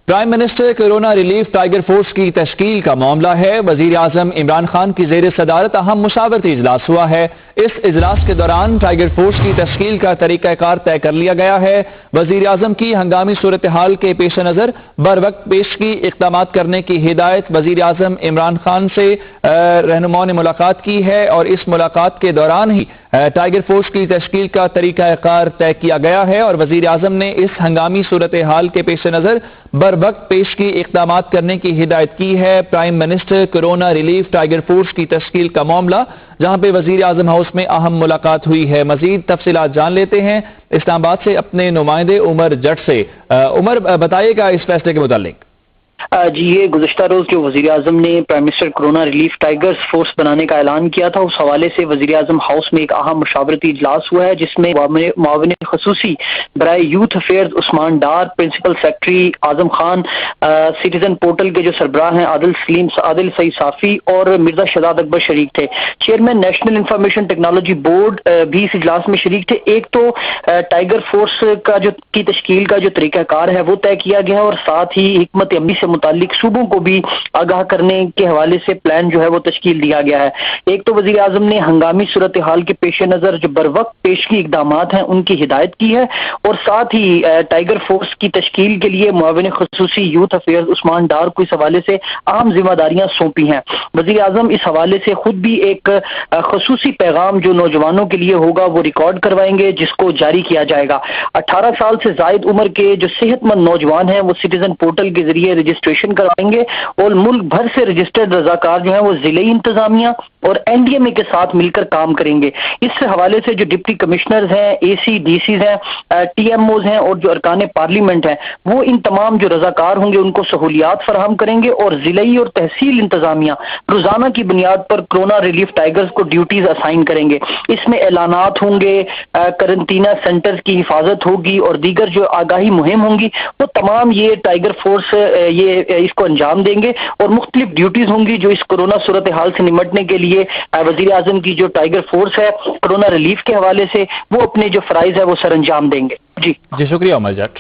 Prime minister corona relief tiger force کی تشکیل کا معاملہ ہے۔ وزیر اعظم عمران خان کی زیر صدارت اہم مشاورتی اجلاس ہوا ہے۔ اس اجلاس کے دوران ٹائیگر فورس کی تشکیل کا طریقہ کار طے کر لیا گیا ہے۔ وزیر اعظم کی ہنگامی صورتحال کے پیش نظر بروقت پیشگی اقدامات کرنے کی ہدایت وزیر اعظم عمران خان سے رہنماؤں نے ملاقات کی ہے اور اس ملاقات کے دوران ہی ٹائیگر فورس کی تشکیل کا طریقہ کار طے کیا گیا ہے اور وزیر اعظم نے اس ہنگامی صورتحال کے پیش نظر بروقت پیشگی اقدامات کرنے کی ہدایت کی ہے۔ Prime minister corona relief tiger force کی تشکیل کا معاملہ، جہاں پہ وزیر اعظم ہاؤس میں اہم ملاقات ہوئی ہے۔ مزید تفصیلات جان لیتے ہیں اسلام آباد سے اپنے نمائندے عمر جٹ سے۔ عمر، بتائیے گا اس فیصلے کے متعلق۔ جی، یہ گزشتہ روز جو وزیر اعظم نے prime minister corona relief tigers force بنانے کا اعلان کیا تھا، اس حوالے سے وزیر اعظم ہاؤس میں ایک اہم مشاورتی اجلاس ہوا ہے، جس میں معاون خصوصی برائے یوتھ افیئرز عثمان Dar, principal secretary Azam Khan, citizen portal کے جو سربراہ ہیں عادل سعید صافی اور مرزا شہزاد اکبر شریک تھے۔ Chairman national information technology board بھی اس اجلاس میں شریک تھے۔ ایک تو ٹائیگر فورس کی تشکیل کا جو طریقہ کار ہے وہ طے کیا گیا ہے اور ساتھ ہی حکمت عملی سے متعلق صوبوں کو بھی آگاہ کرنے کے حوالے سے پلان جو ہے وہ تشکیل دیا گیا ہے۔ ایک تو وزیر اعظم نے ہنگامی صورتحال کے پیش نظر جو بروقت پیشگی اقدامات ہیں ان کی ہدایت کی ہے اور ساتھ ہی ٹائیگر فورس کی تشکیل کے لیے معاون خصوصی یوتھ افیئرز عثمان ڈار کو اس حوالے سے اہم ذمہ داریاں سونپی ہیں۔ وزیر اعظم اس حوالے سے خود بھی ایک خصوصی پیغام جو نوجوانوں کے لیے ہوگا وہ ریکارڈ کروائیں گے، جس کو جاری کیا جائے گا۔ 18 سال سے زائد عمر کے جو صحت مند نوجوان ہیں وہ سٹیزن پورٹل کے ذریعے رجسٹریشن کروائیں گے اور ملک بھر سے رجسٹرڈ رضاکار جو ہیں وہ ضلعی انتظامیہ اور این ڈی ایم اے کے ساتھ مل کر کام کریں گے۔ اس حوالے سے جو ڈپٹی کمشنرز ہیں، اے سی ڈی سیز ہیں، ٹی ایم اوز ہیں اور جو ارکان پارلیمنٹ ہیں، وہ ان تمام جو رضاکار ہوں گے ان کو سہولیات فراہم کریں گے اور ضلعی اور تحصیل انتظامیہ روزانہ کی بنیاد پر کورونا ریلیف ٹائیگرز کو ڈیوٹیز اسائن کریں گے۔ اس میں اعلانات ہوں گے، قرنطینہ سینٹرز کی حفاظت ہوگی اور دیگر جو آگاہی مہم ہوں گی وہ تمام یہ ٹائیگر فورس اس کو انجام دیں گے اور مختلف ڈیوٹیز ہوں گی جو اس کورونا صورتحال سے نمٹنے کے لیے وزیر اعظم کی جو ٹائیگر فورس ہے کورونا ریلیف کے حوالے سے وہ اپنے جو فرائض ہے وہ سر انجام دیں گے۔ جی شکریہ عمر جٹ۔